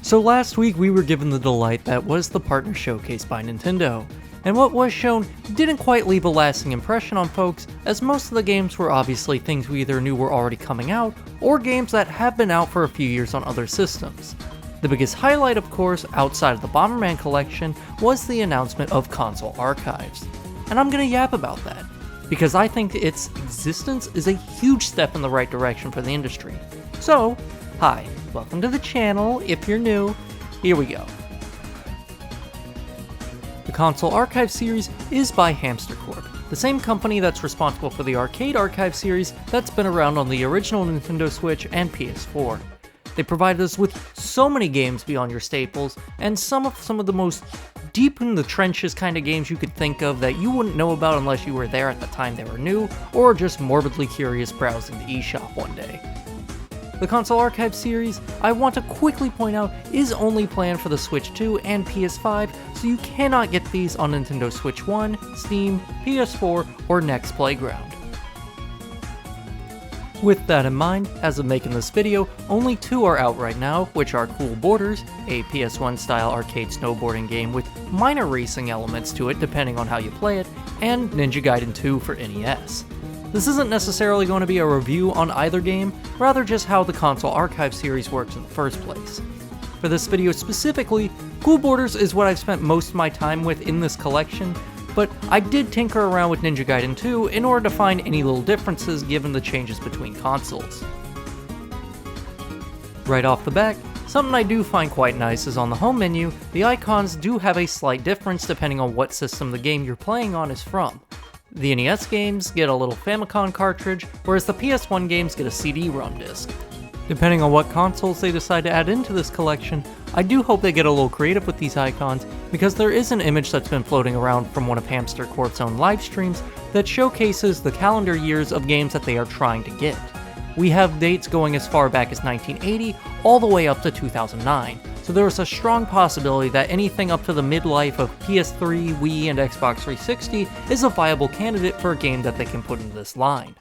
So last week we were given the delight that was the partner showcase by Nintendo, and what was shown didn't quite leave a lasting impression on folks, as most of the games were obviously things we either knew were already coming out, or games that have been out for a few years on other systems. The biggest highlight, of course, outside of the Bomberman collection, was the announcement of console archives. And I'm gonna yap about that, because I think its existence is a huge step in the right direction for the industry. So, hi, welcome to the channel. If you're new, here we go. The Console Archive series is by Hamster Corp, the same company that's responsible for the Arcade Archive series that's been around on the original Nintendo Switch and PS4. They provided us with so many games beyond your staples, and some of the most deep in the trenches kind of games you could think of that you wouldn't know about unless you were there at the time they were new, or just morbidly curious browsing the eShop one day. The Console Archive series, I want to quickly point out, is only planned for the Switch 2 and PS5, so you cannot get these on Nintendo Switch 1, Steam, PS4, or NES Playground. With that in mind, as of making this video, only two are out right now, which are Cool Borders, a PS1 style arcade snowboarding game with minor racing elements to it depending on how you play it, and Ninja Gaiden 2 for NES. This isn't necessarily going to be a review on either game, rather just how the Console Archive series works in the first place. For this video specifically, Cool Borders is what I've spent most of my time with in this collection, but I did tinker around with Ninja Gaiden 2 in order to find any little differences given the changes between consoles. Right off the bat, something I do find quite nice is on the home menu, the icons do have a slight difference depending on what system the game you're playing on is from. The NES games get a little Famicom cartridge, whereas the PS1 games get a CD-ROM disc. Depending on what consoles they decide to add into this collection, I do hope they get a little creative with these icons, because there is an image that's been floating around from one of Hamster Corp's own live streams that showcases the calendar years of games that they are trying to get. We have dates going as far back as 1980 all the way up to 2009, so there is a strong possibility that anything up to the midlife of PS3, Wii, and Xbox 360 is a viable candidate for a game that they can put into this line.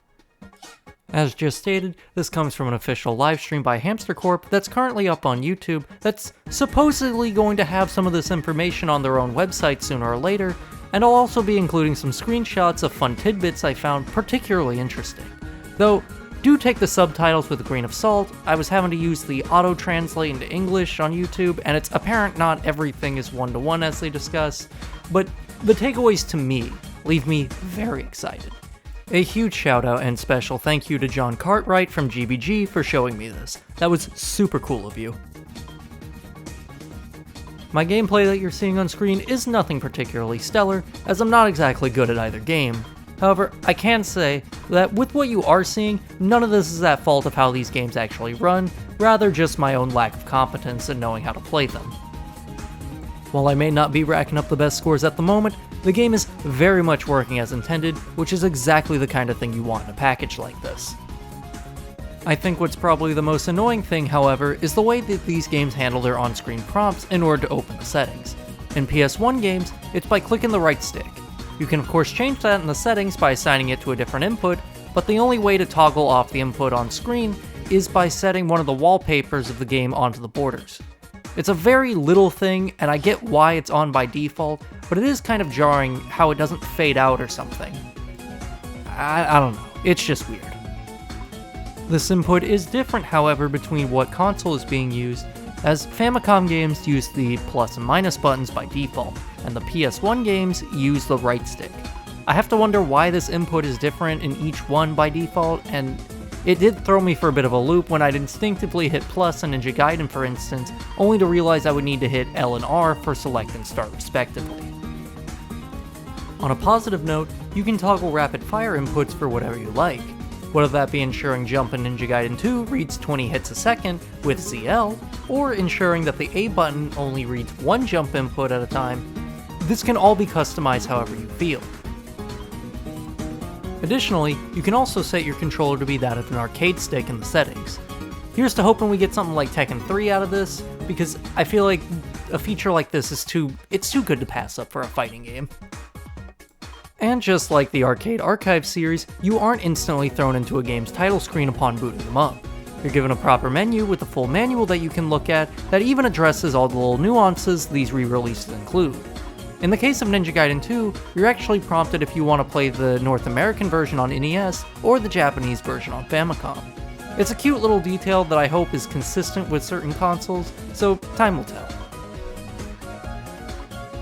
As just stated, this comes from an official livestream by Hamster Corp that's currently up on YouTube that's supposedly going to have some of this information on their own website sooner or later, and I'll also be including some screenshots of fun tidbits I found particularly interesting. Though, do take the subtitles with a grain of salt. I was having to use the auto-translate into English on YouTube, and it's apparent not everything is one-to-one as they discuss, but the takeaways to me leave me very excited. A huge shout out and special thank you to John Cartwright from GBG for showing me this. That was super cool of you. My gameplay that you're seeing on screen is nothing particularly stellar, as I'm not exactly good at either game. However, I can say that with what you are seeing, none of this is at fault of how these games actually run, rather just my own lack of competence in knowing how to play them. While I may not be racking up the best scores at the moment, the game is very much working as intended, which is exactly the kind of thing you want in a package like this. I think what's probably the most annoying thing, however, is the way that these games handle their on-screen prompts in order to open the settings. In PS1 games, it's by clicking the right stick. You can of course change that in the settings by assigning it to a different input, but the only way to toggle off the input on screen is by setting one of the wallpapers of the game onto the borders. It's a very little thing, and I get why it's on by default, but it is kind of jarring how it doesn't fade out or something. I don't know, it's just weird. This input is different, however, between what console is being used, as Famicom games use the plus and minus buttons by default, and the PS1 games use the right stick. I have to wonder why this input is different in each one by default, and it did throw me for a bit of a loop when I'd instinctively hit plus in Ninja Gaiden for instance, only to realize I would need to hit L and R for select and start respectively. On a positive note, you can toggle rapid fire inputs for whatever you like, whether that be ensuring jump in Ninja Gaiden 2 reads 20 hits a second with ZL, or ensuring that the A button only reads one jump input at a time. This can all be customized however you feel. Additionally, you can also set your controller to be that of an arcade stick in the settings. Here's to hoping we get something like Tekken 3 out of this, because I feel like a feature like this is too good to pass up for a fighting game. And just like the Arcade Archive series, you aren't instantly thrown into a game's title screen upon booting them up. You're given a proper menu with a full manual that you can look at that even addresses all the little nuances these re-releases include. In the case of Ninja Gaiden 2, you're actually prompted if you want to play the North American version on NES or the Japanese version on Famicom. It's a cute little detail that I hope is consistent with certain consoles, so time will tell.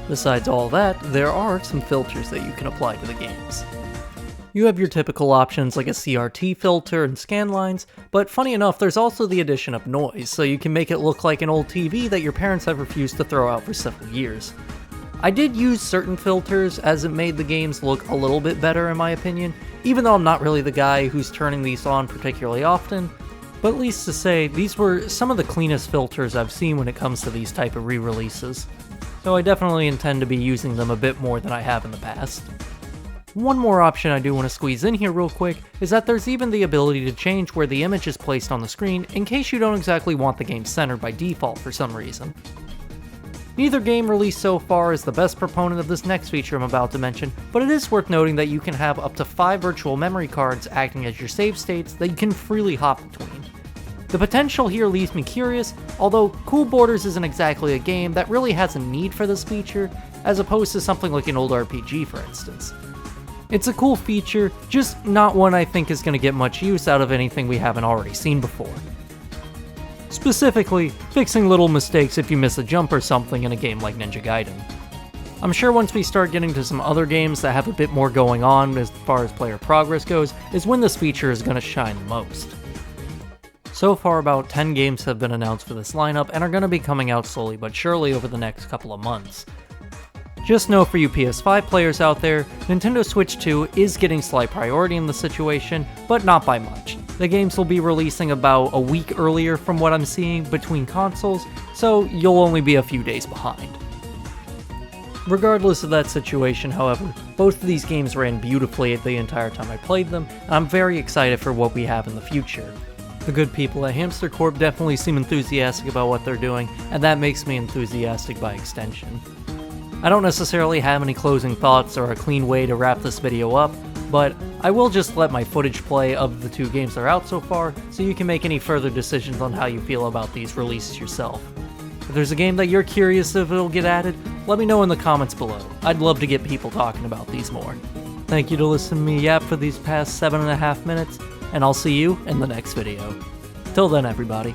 Besides all that, there are some filters that you can apply to the games. You have your typical options like a CRT filter and scan lines, but funny enough, there's also the addition of noise, so you can make it look like an old TV that your parents have refused to throw out for several years. I did use certain filters as it made the games look a little bit better in my opinion, even though I'm not really the guy who's turning these on particularly often, but at least to say, these were some of the cleanest filters I've seen when it comes to these type of re-releases, so I definitely intend to be using them a bit more than I have in the past. One more option I do want to squeeze in here real quick is that there's even the ability to change where the image is placed on the screen in case you don't exactly want the game centered by default for some reason. Neither game released so far is the best proponent of this next feature I'm about to mention, but it is worth noting that you can have up to 5 virtual memory cards acting as your save states that you can freely hop between. The potential here leaves me curious, although Cool Borders isn't exactly a game that really has a need for this feature, as opposed to something like an old RPG for instance. It's a cool feature, just not one I think is going to get much use out of anything we haven't already seen before. Specifically, fixing little mistakes if you miss a jump or something in a game like Ninja Gaiden. I'm sure once we start getting to some other games that have a bit more going on as far as player progress goes, is when this feature is going to shine the most. So far about 10 games have been announced for this lineup and are going to be coming out slowly but surely over the next couple of months. Just know for you PS5 players out there, Nintendo Switch 2 is getting slight priority in the situation, but not by much. The games will be releasing about a week earlier from what I'm seeing between consoles, so you'll only be a few days behind. Regardless of that situation, however, both of these games ran beautifully the entire time I played them, and I'm very excited for what we have in the future. The good people at Hamster Corp definitely seem enthusiastic about what they're doing, and that makes me enthusiastic by extension. I don't necessarily have any closing thoughts or a clean way to wrap this video up, but I will just let my footage play of the 2 games that are out so far, so you can make any further decisions on how you feel about these releases yourself. If there's a game that you're curious if it'll get added, let me know in the comments below. I'd love to get people talking about these more. Thank you to listen to me yap for these past 7.5 minutes, and I'll see you in the next video. Till then, everybody.